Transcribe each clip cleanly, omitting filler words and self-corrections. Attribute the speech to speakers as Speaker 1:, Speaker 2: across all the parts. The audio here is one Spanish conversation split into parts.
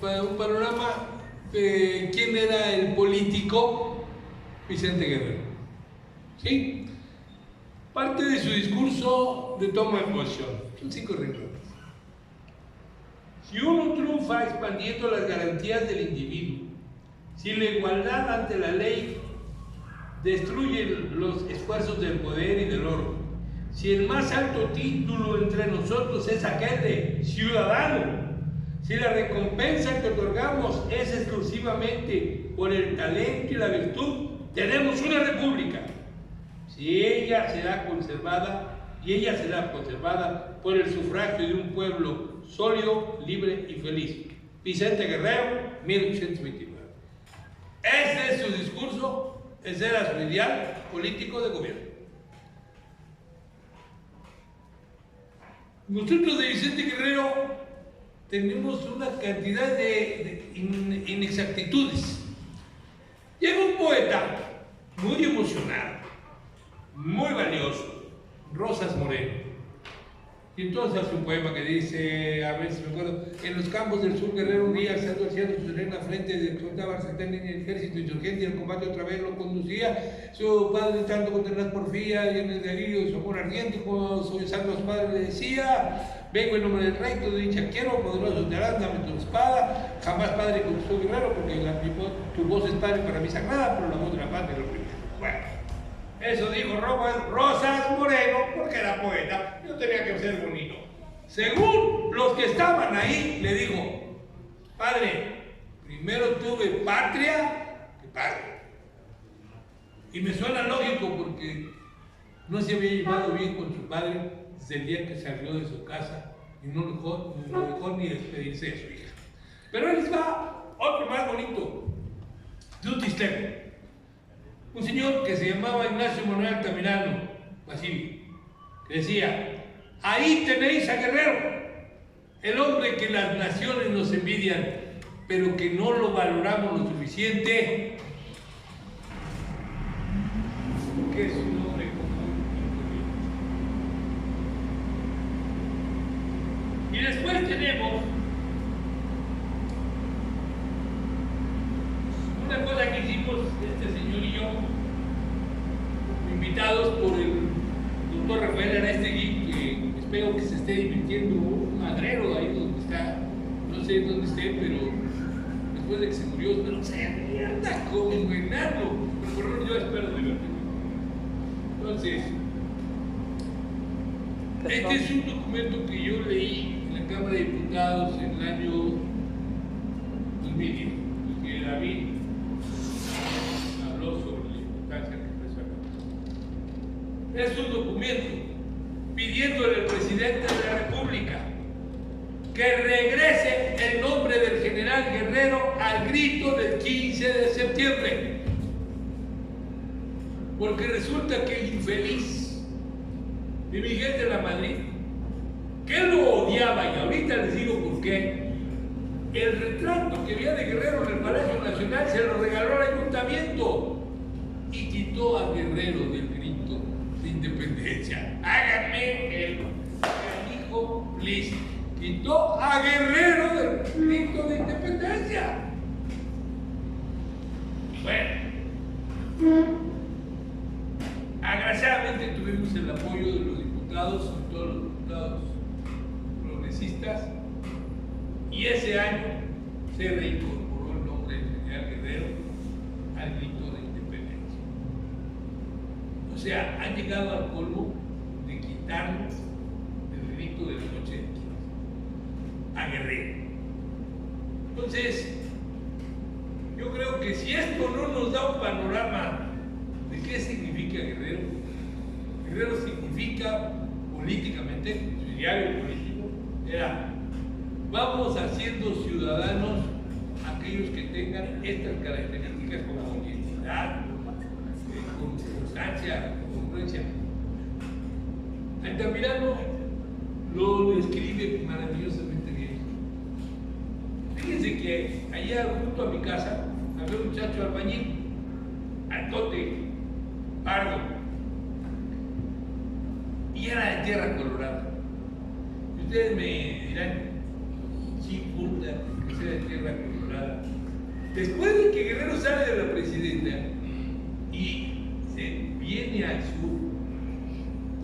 Speaker 1: un panorama de quién era el político Vicente Guerrero. ¿Sí? Parte de su discurso de toma de posesión. Son 5 renglones. Si uno triunfa expandiendo las garantías del individuo, si la igualdad ante la ley destruye los esfuerzos del poder y del orden, si el más alto título entre nosotros es aquel de ciudadano, si la recompensa que otorgamos es exclusivamente por el talento y la virtud, tenemos una república. Si ella será conservada, y ella será conservada por el sufragio de un pueblo sólido, libre y feliz. Vicente Guerrero, 1829. Ese es su discurso, ese era su ideal político de gobierno. Nosotros de Vicente Guerrero tenemos una cantidad de inexactitudes. Llega un poeta muy emocionado, muy valioso, Rosas Moreno. Y entonces hace un poema que dice, a ver si me acuerdo: en los campos del sur Guerrero un día, alzando al cielo su serena frente, exhortaba al satán en el ejército insurgente y el combate otra vez lo conducía. Su padre tanto con tenaz porfía y en el delirio de su amor ardiente, como sollozando a su padre le decía: vengo en nombre del rey, todo dicha quiero, poderoso te harás, dame tu espada. Jamás padre conquistó Guerrero, porque tu voz es padre para mí sagrada, pero la voz de la patria es lo primero. Bueno. Eso dijo Rosas Moreno, porque era poeta, yo tenía que ser bonito. Según los que estaban ahí, le dijo: padre, primero tuve patria que padre. Y me suena lógico, porque no se había llevado bien con su padre desde el día que salió de su casa y no dejó ni despedirse de su hija. Pero ahí les va otro más bonito, de un tistero. Un señor que se llamaba Ignacio Manuel Altamirano Basili, que decía: ahí tenéis a Guerrero, el hombre que las naciones nos envidian, pero que no lo valoramos lo suficiente, porque es un hombre común y corriente. Y después tenemos una cosa que hicimos este señor y yo, invitados por el doctor Rafael Arestegui, que espero que se esté divirtiendo un madrero ahí donde está, no sé dónde esté, pero después de que se murió, pero se anda como envenenado, pero por lo yo espero divertirme. Entonces, este es un documento que yo leí en la Cámara de Diputados en el año 2010, y que David habló sobre la importancia que expresa. Es un documento pidiéndole al presidente de la República que regrese el nombre del general Guerrero al grito del 15 de septiembre. Porque resulta que el infeliz de Miguel de la Madrid, que lo odiaba, y ahorita les digo por qué, el retrato que había de Guerrero en el Palacio Nacional se lo regaló al ayuntamiento y quitó a Guerrero del grito de independencia. Háganme el hijo, please. Quitó a Guerrero del grito de independencia. Bueno, agraciadamente tuvimos el apoyo de los diputados, sobre todo los diputados progresistas, y ese año se reincorporó el nombre del general Guerrero al grito de independencia. O sea, han llegado al colmo de quitarnos el grito de la noche de 15 a Guerrero. Entonces, yo creo que si esto no nos da un panorama de qué significa Guerrero, Guerrero significa políticamente, su ideario político era: vamos haciendo ciudadanos aquellos que tengan estas características como honestidad, con constancia, con congruencia. Altamirano lo describe maravillosamente bien. Fíjense que allá junto a mi casa había un muchacho albañil, altote, pardo, y era de tierra colorada. Y ustedes me dirán: ¿qué importa que sea de tierra colorada? Después de que Guerrero sale de la presidencia y se viene al sur,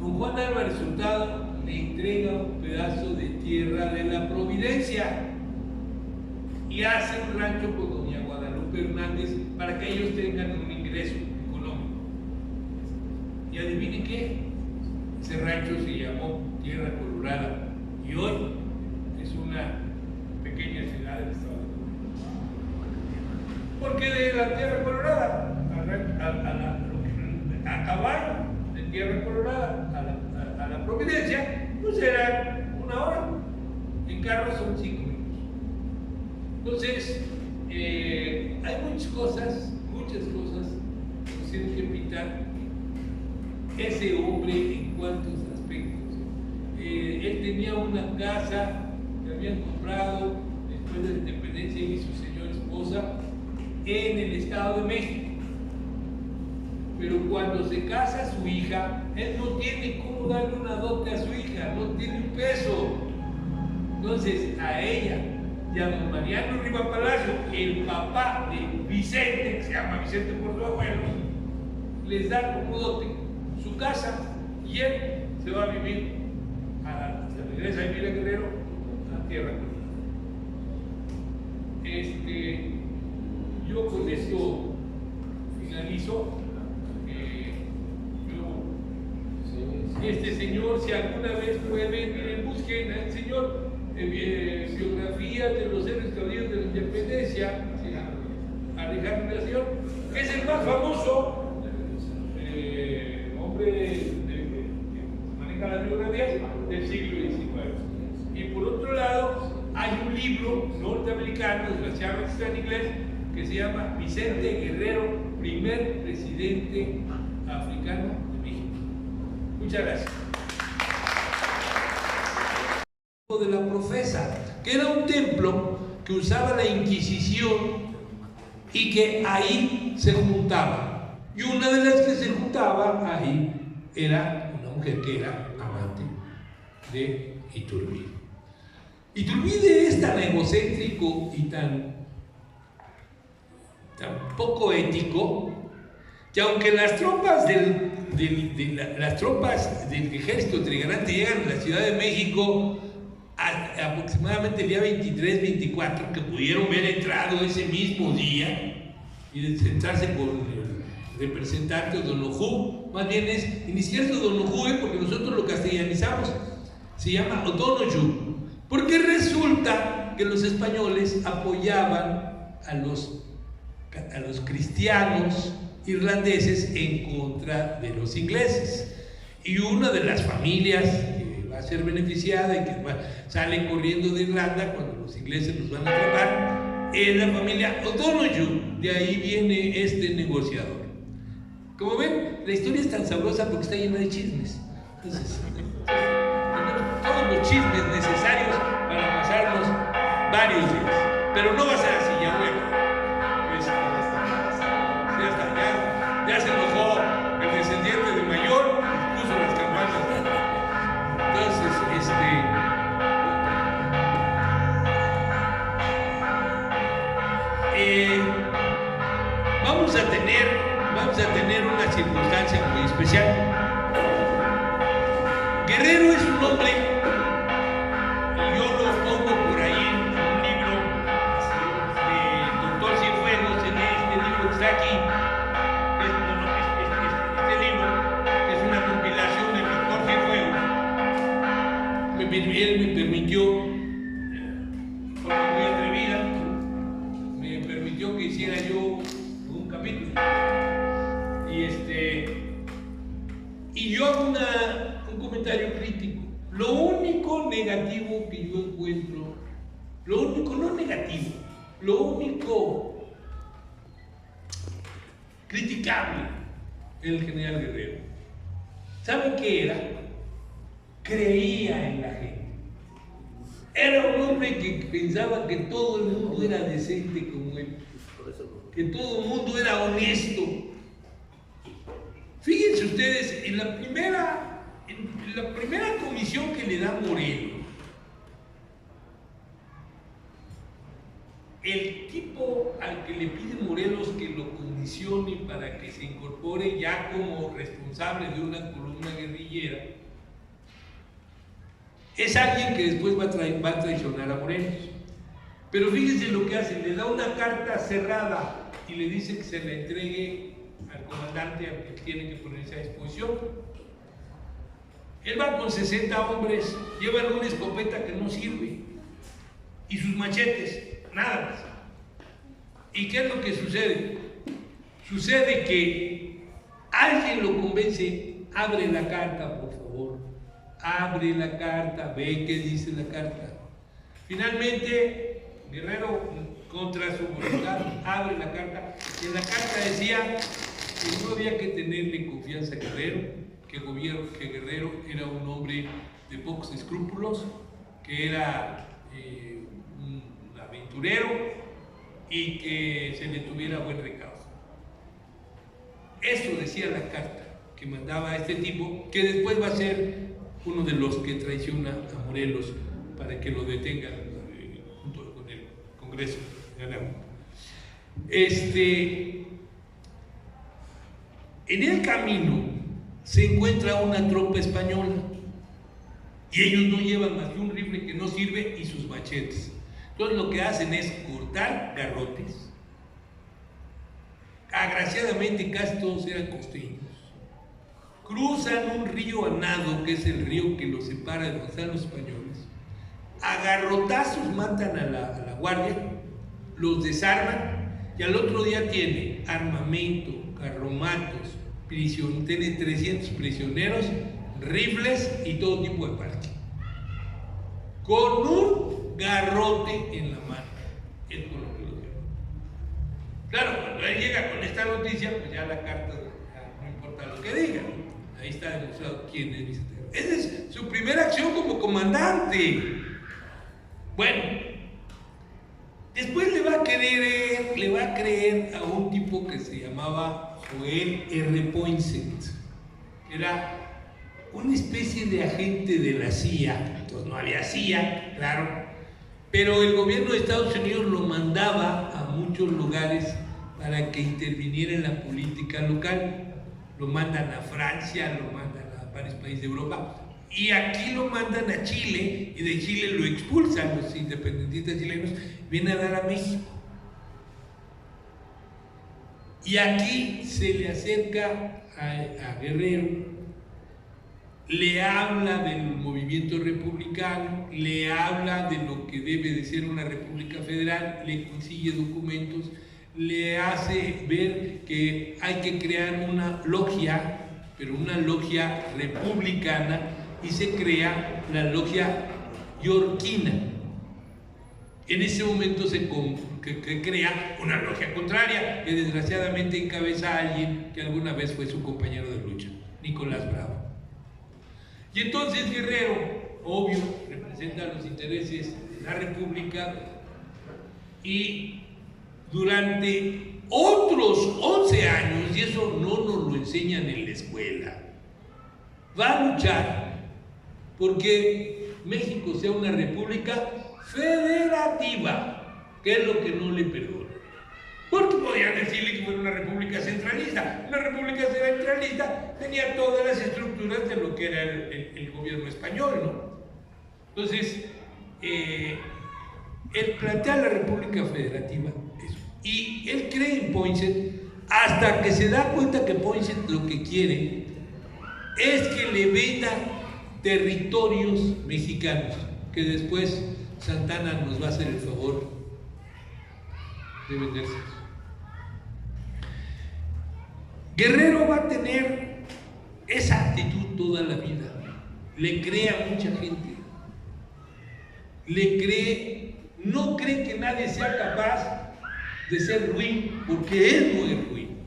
Speaker 1: don Juan Álvarez Hurtado le entrega un pedazo de tierra de la Providencia y hace un rancho con doña Guadalupe Hernández para que ellos tengan un ingreso económico. Y adivinen qué, ese rancho se llamó Tierra Colorada y hoy es una pequeña ciudad del estado. Porque de la Tierra Colorada a caballo de Tierra Colorada a la Providencia, pues era 1 hora. En carro son 5 minutos. Entonces, hay muchas cosas que nos tienen que pintar ese hombre en cuantos aspectos. Él tenía una casa que habían comprado después de la independencia y su señora esposa en el Estado de México. Pero cuando se casa su hija, él no tiene cómo darle una dote a su hija, no tiene un peso. Entonces a ella y a don Mariano Riva Palacio, el papá de Vicente, que se llama Vicente por su abuelo, les da como dote su casa y él se va a vivir, se regresa a vivir a Guerrero, a Tierra Colorada. Yo con esto finalizo. Este señor, si alguna vez pueden, miren, busquen al señor biografías de los héroes caudillos de la independencia, Alejandro Nación, que es el más famoso hombre que maneja las biografías del siglo XIX. Y por otro lado, hay un libro norteamericano, desgraciadamente está en inglés, que se llama Vicente Guerrero, primer presidente africano de México. Muchas gracias. De la Profesa, que era un templo que usaba la Inquisición y que ahí se juntaba. Y una de las que se juntaba ahí era una mujer que era amante de Iturbide. Iturbide es tan egocéntrico y tan poco ético que aunque las tropas del ejército trigarante llegan a la Ciudad de México aproximadamente el día 23-24, que pudieron haber entrado ese mismo día y sentarse con el representante Don Ojú, más bien ni siquiera es Don Ojú, porque nosotros lo castellanizamos, se llama O'Donoghue, porque resulta que los españoles apoyaban a los cristianos irlandeses en contra de los ingleses, y una de las familias que va a ser beneficiada y que sale corriendo de Irlanda cuando los ingleses los van a atrapar es la familia O'Donoghue. De ahí viene este negociador. Como ven, la historia es tan sabrosa porque está llena de chismes. Entonces, tenemos todos los chismes necesarios para pasarnos varios días, pero no va a ser así, ya voy a acabar. Ya se enojó el descendiente de Mayor y puso las campanas. Entonces, vamos a tener una circunstancia muy especial. Guerrero es un hombre, y yo lo pongo por ahí en un libro de Doctor Cienfuegos, en este libro que está aquí. Este libro es una compilación del Doctor Cienfuegos. Él me permitió, de forma muy atrevida, me permitió que hiciera yo un capítulo. Y yo hago un comentario crítico. Lo único negativo que yo encuentro, lo único no negativo, lo único criticable el general Guerrero, ¿saben qué era? Creía en la gente. Era un hombre que pensaba que todo el mundo era decente como él, que todo el mundo era honesto. Fíjense ustedes, en la primera comisión que le da Morelos, el tipo al que le pide Morelos que lo condicione para que se incorpore ya como responsable de una columna guerrillera, es alguien que después va a traicionar a Morelos. Pero fíjense lo que hace, le da una carta cerrada y le dice que se la entregue al comandante al que tiene que ponerse a disposición. Él va con 60 hombres, llevan una escopeta que no sirve y sus machetes, nada más. ¿Y qué es lo que sucede? Sucede que alguien lo convence, abre la carta, por favor, abre la carta, ve qué dice la carta. Finalmente, Guerrero, contra su voluntad, abre la carta y en la carta decía que no había que tenerle confianza a Guerrero, que Guerrero era un hombre de pocos escrúpulos, que era un aventurero y que se le tuviera buen recaudo. Eso decía la carta que mandaba a este tipo, que después va a ser uno de los que traiciona a Morelos para que lo detengan junto con el Congreso. En el camino se encuentra una tropa española y ellos no llevan más que un rifle que no sirve y sus machetes. Entonces lo que hacen es cortar garrotes. Agraciadamente casi todos eran costeños. Cruzan un río a nado, que es el río que los separa de donde están los españoles. A garrotazos matan a la guardia, los desarman y al otro día tiene armamento, carromatos, tiene 300 prisioneros, rifles y todo tipo de parque. Con un garrote en la mano. Es con lo que lo dio. Claro, cuando él llega con esta noticia, pues ya la carta, ya no importa lo que diga, ¿no? Ahí está demostrado quién es Vicente. Esa es su primera acción como comandante. Bueno, después le va a creer a un tipo que se llamaba Joel R. Poinsett, que era una especie de agente de la CIA. Entonces no había CIA, claro, pero el gobierno de Estados Unidos lo mandaba a muchos lugares para que interviniera en la política local. Lo mandan a Francia, lo mandan a varios países de Europa, y aquí lo mandan a Chile, y de Chile lo expulsan los independentistas chilenos, viene a dar a México. Y aquí se le acerca a Guerrero, le habla del movimiento republicano, le habla de lo que debe de ser una república federal, le consigue documentos, le hace ver que hay que crear una logia, pero una logia republicana, y se crea la logia yorquina. En ese momento se crea una logia contraria, que desgraciadamente encabeza a alguien que alguna vez fue su compañero de lucha, Nicolás Bravo. Y entonces Guerrero, obvio, representa los intereses de la república, y durante otros 11 años, y eso no nos lo enseñan en la escuela, va a luchar porque México sea una república federativa, que es lo que no le perdona. Porque podían decirle que fuera una república centralista. Una república centralista tenía todas las estructuras de lo que era el gobierno español, ¿no? Entonces, él plantea la república federativa, eso. Y él cree en Poinsett hasta que se da cuenta que Poinsett lo que quiere es que le venda territorios mexicanos, que después Santana nos va a hacer el favor de venderse. Guerrero va a tener esa actitud toda la vida. Le cree a mucha gente. Le cree, no cree que nadie sea capaz de ser ruin, porque él no es ruin.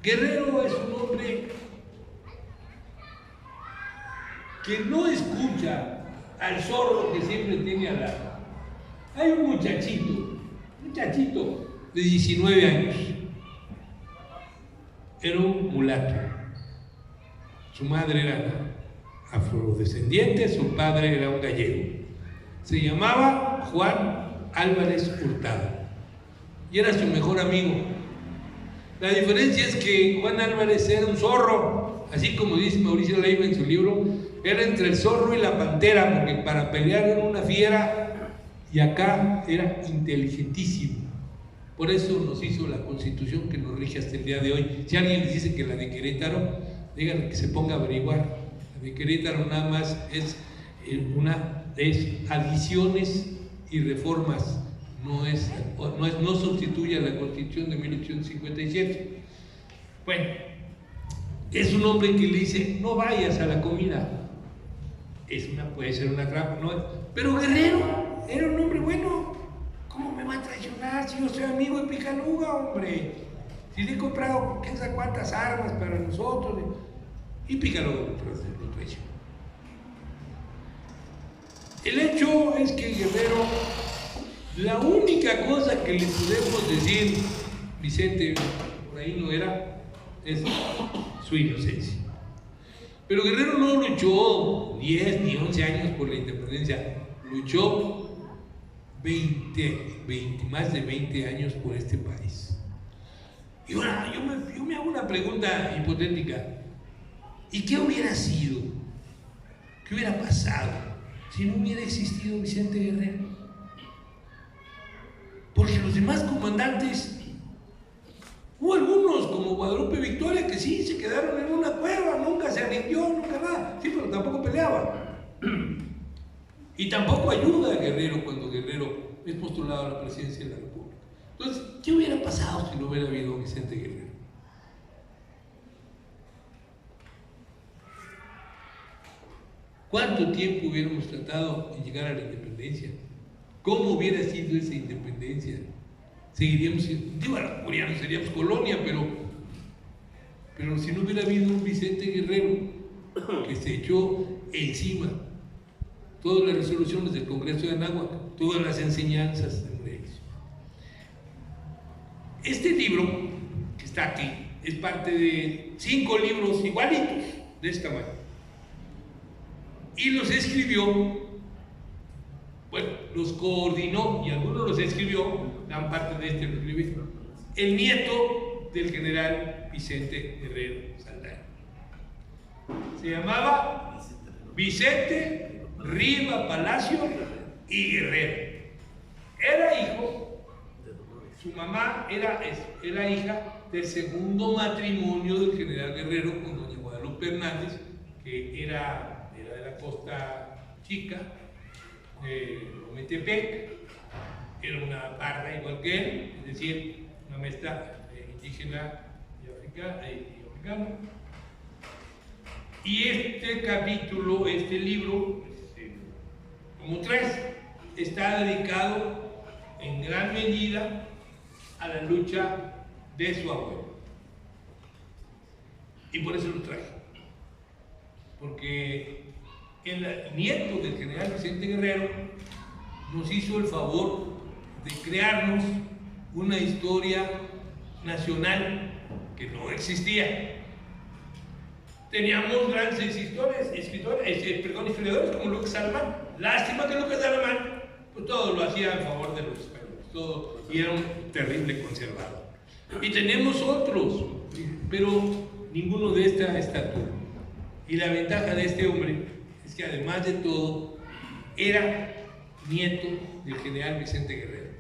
Speaker 1: Guerrero es un hombre que no escucha al zorro que siempre tiene al lado. Hay un muchachito de 19 años, era un mulato. Su madre era afrodescendiente, su padre era un gallego. Se llamaba Juan Álvarez Hurtado y era su mejor amigo. La diferencia es que Juan Álvarez era un zorro, así como dice Mauricio Leiva en su libro, era entre el zorro y la pantera, porque para pelear era una fiera y acá era inteligentísimo. Por eso nos hizo la Constitución que nos rige hasta el día de hoy. Si alguien les dice que la de Querétaro, díganle que se ponga a averiguar. La de Querétaro nada más es adiciones y reformas, no sustituye a la Constitución de 1857. Bueno, es un hombre que le dice, no vayas a la comida. Puede ser una trampa, ¿no? Pero Guerrero era un hombre bueno. ¿Cómo me va a traicionar si yo soy amigo de Picaluga, hombre? Si le he comprado quién sabe cuántas armas para nosotros. Y Picaluga lo traicionó. El hecho es que Guerrero, la única cosa que le podemos decir, Vicente, por ahí no era, es su inocencia. Pero Guerrero no luchó 10 ni 11 años por la independencia, luchó más de 20 años por este país. Y ahora yo me hago una pregunta hipotética. ¿Y qué hubiera sido? ¿Qué hubiera pasado si no hubiera existido Vicente Guerrero? Porque los demás comandantes, hubo algunos como Guadalupe Victoria que sí se quedaron en una cueva, nunca se rindió, nunca nada, sí, pero tampoco peleaba. Y tampoco ayuda a Guerrero cuando Guerrero es postulado a la presidencia de la República. Entonces, ¿qué hubiera pasado si no hubiera habido Vicente Guerrero? ¿Cuánto tiempo hubiéramos tratado de llegar a la independencia? ¿Cómo hubiera sido esa independencia? Seguiríamos siendo, ya no seríamos colonia, pero si no hubiera habido un Vicente Guerrero que se echó encima todas las resoluciones del Congreso de Anáhuac, todas las enseñanzas de Morelos. Este libro que está aquí es parte de 5 libros igualitos de este tamaño. Y los escribió, bueno, los coordinó y algunos los escribió, gran parte de este lo escribió, el nieto del general Vicente Guerrero Saldaña. Se llamaba Vicente Riva Palacio y Guerrero. Era hijo, su mamá era hija del segundo matrimonio del general Guerrero con doña Guadalupe Hernández, que era de la Costa Chica, de Ometepec, era una parda igual que él, es decir, una mezcla indígena y africana. Y este capítulo, este libro, como 3, está dedicado en gran medida a la lucha de su abuelo. Y por eso lo traje. Porque el nieto del general Vicente Guerrero nos hizo el favor de crearnos una historia nacional que no existía. Teníamos grandes historiadores como Lucas Alamán. Lástima que Lucas Alamán pues todo lo hacía en favor de los españoles, y era un terrible conservador. Y tenemos otros, pero ninguno de esta estatura. Y la ventaja de este hombre es que además de todo era nieto del general Vicente Guerrero.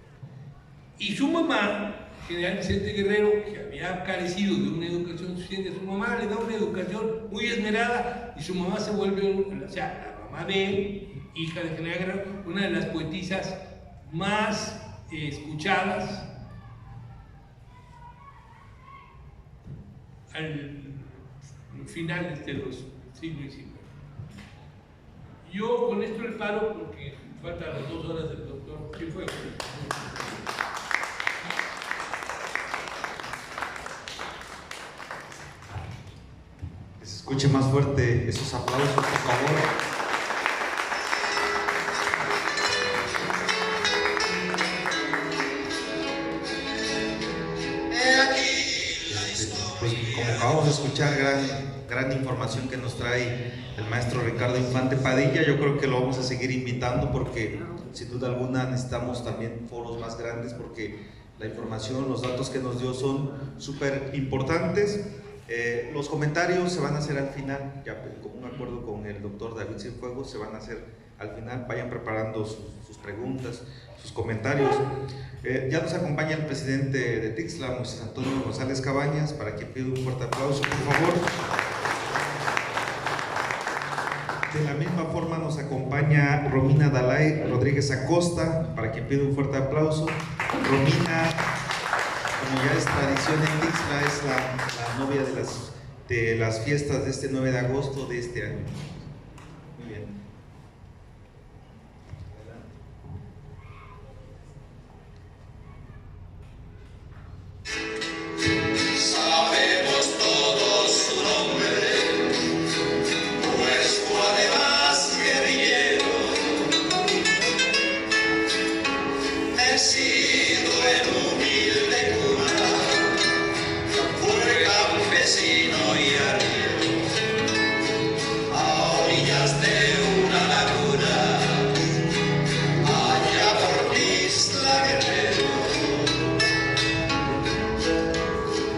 Speaker 1: Y su mamá, general Vicente Guerrero, que había carecido de una educación suficiente, su mamá le da una educación muy esmerada y su mamá se vuelve, la mamá de él, hija de general Guerrero, una de las poetisas más escuchadas al final de los siglos XIX. Yo con esto le paro porque faltan las 2 horas del doctor. ¿Qué fue?
Speaker 2: Que se escuche más fuerte esos aplausos, por favor. Pues como acabamos de escuchar gran información que nos trae el maestro Ricardo Infante Padilla. Yo creo que lo vamos a seguir invitando porque sin duda alguna necesitamos también foros más grandes porque la información, los datos que nos dio son súper importantes. Los comentarios se van a hacer al final, ya con un acuerdo con el doctor David Cienfuegos, se van a hacer al final. Vayan preparando sus preguntas, sus comentarios. Ya nos acompaña el presidente de Tixla, Moisés Antonio González Cabañas, para quien pido un fuerte aplauso, por favor. De la misma forma nos acompaña Romina Dalay Rodríguez Acosta, para quien pido un fuerte aplauso. Romina, como ya es tradición en Tixla, es la novia de las fiestas de este 9 de agosto de este año. Muy bien.
Speaker 3: Sabemos todos su nombre, nuestro además guerrillero, nacido en humilde cuna, fue campesino y arriero, a orillas de una laguna, allá por Tixla Guerrero.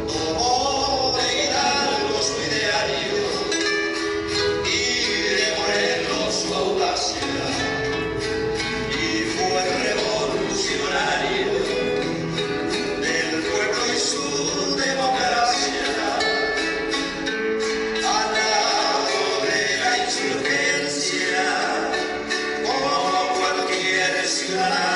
Speaker 3: Tomó de Hidalgo su ideario y de Morelos su audacia, y fue revolucionario del pueblo y su democracia. Al lado de la insurgencia, como cualquier ciudadano,